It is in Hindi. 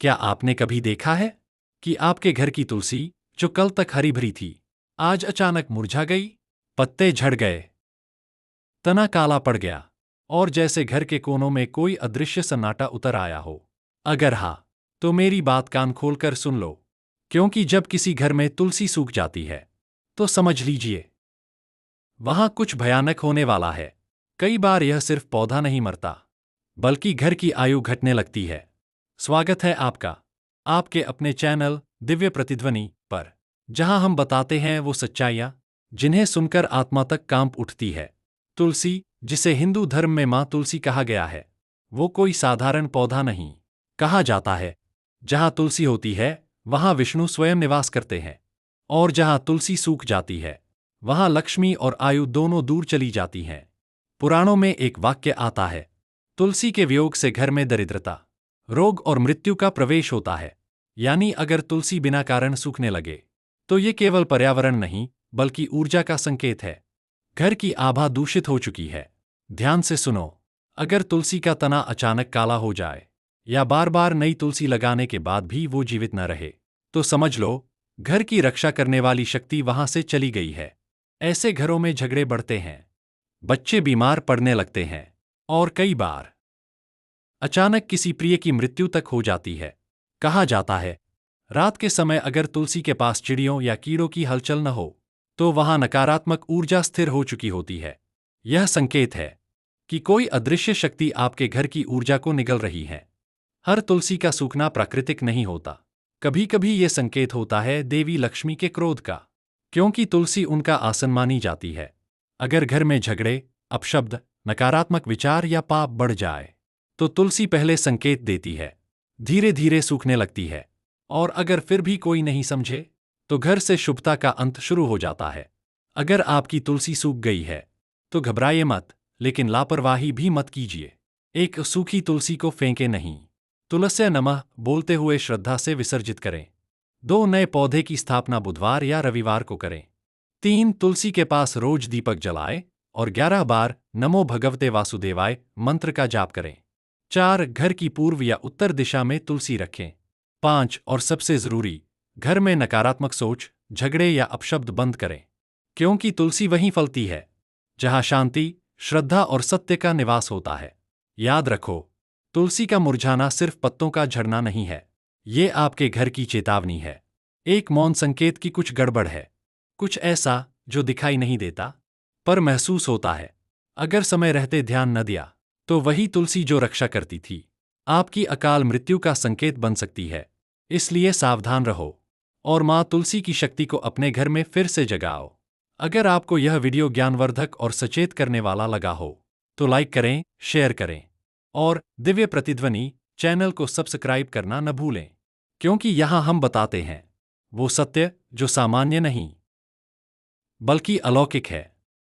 क्या आपने कभी देखा है कि आपके घर की तुलसी, जो कल तक हरी भरी थी, आज अचानक मुरझा गई? पत्ते झड़ गए, तना काला पड़ गया, और जैसे घर के कोनों में कोई अदृश्य सन्नाटा उतर आया हो। अगर हाँ, तो मेरी बात कान खोलकर सुन लो, क्योंकि जब किसी घर में तुलसी सूख जाती है, तो समझ लीजिए वहां कुछ भयानक होने वाला है। कई बार यह सिर्फ पौधा नहीं मरता, बल्कि घर की आयु घटने लगती है। स्वागत है आपका आपके अपने चैनल दिव्य प्रतिध्वनि पर, जहां हम बताते हैं वो सच्चाइयां जिन्हें सुनकर आत्मा तक कांप उठती है। तुलसी, जिसे हिंदू धर्म में मां तुलसी कहा गया है, वो कोई साधारण पौधा नहीं। कहा जाता है, जहां तुलसी होती है वहां विष्णु स्वयं निवास करते हैं, और जहां तुलसी सूख जाती है वहां लक्ष्मी और आयु दोनों दूर चली जाती हैं। पुराणों में एक वाक्य आता है, तुलसी के वियोग से घर में दरिद्रता, रोग और मृत्यु का प्रवेश होता है। यानी अगर तुलसी बिना कारण सूखने लगे, तो ये केवल पर्यावरण नहीं, बल्कि ऊर्जा का संकेत है। घर की आभा दूषित हो चुकी है। ध्यान से सुनो, अगर तुलसी का तना अचानक काला हो जाए, या बार बार नई तुलसी लगाने के बाद भी वो जीवित न रहे, तो समझ लो घर की रक्षा करने वाली शक्ति वहां से चली गई है। ऐसे घरों में झगड़े बढ़ते हैं, बच्चे बीमार पड़ने लगते हैं, और कई बार अचानक किसी प्रिय की मृत्यु तक हो जाती है। कहा जाता है, रात के समय अगर तुलसी के पास चिड़ियों या कीड़ों की हलचल न हो, तो वहां नकारात्मक ऊर्जा स्थिर हो चुकी होती है। यह संकेत है कि कोई अदृश्य शक्ति आपके घर की ऊर्जा को निगल रही है। हर तुलसी का सूखना प्राकृतिक नहीं होता। कभी कभी यह संकेत होता है देवी लक्ष्मी के क्रोध का, क्योंकि तुलसी उनका आसन मानी जाती है। अगर घर में झगड़े, अपशब्द, नकारात्मक विचार या पाप बढ़ जाए, तो तुलसी पहले संकेत देती है, धीरे धीरे सूखने लगती है। और अगर फिर भी कोई नहीं समझे, तो घर से शुभता का अंत शुरू हो जाता है। अगर आपकी तुलसी सूख गई है, तो घबराइए मत, लेकिन लापरवाही भी मत कीजिए। एक सूखी तुलसी को फेंके नहीं, तुलस्य नमः बोलते हुए श्रद्धा से विसर्जित करें। 2 नए पौधे की स्थापना बुधवार या रविवार को करें। 3 तुलसी के पास रोज दीपक जलाएं, और 11 बार नमो भगवते वासुदेवाय मंत्र का जाप करें। 4 घर की पूर्व या उत्तर दिशा में तुलसी रखें। 5 और सबसे जरूरी, घर में नकारात्मक सोच, झगड़े या अपशब्द बंद करें, क्योंकि तुलसी वहीं फलती है जहां शांति, श्रद्धा और सत्य का निवास होता है। याद रखो, तुलसी का मुरझाना सिर्फ पत्तों का झड़ना नहीं है, ये आपके घर की चेतावनी है। एक मौन संकेत की कुछ गड़बड़ है, कुछ ऐसा जो दिखाई नहीं देता, पर महसूस होता है। अगर समय रहते ध्यान न दिया, तो वही तुलसी जो रक्षा करती थी, आपकी अकाल मृत्यु का संकेत बन सकती है। इसलिए सावधान रहो, और मां तुलसी की शक्ति को अपने घर में फिर से जगाओ। अगर आपको यह वीडियो ज्ञानवर्धक और सचेत करने वाला लगा हो, तो लाइक करें, शेयर करें, और दिव्य प्रतिध्वनि चैनल को सब्सक्राइब करना न भूलें, क्योंकि यहां हम बताते हैं वो सत्य जो सामान्य नहीं, बल्कि अलौकिक है।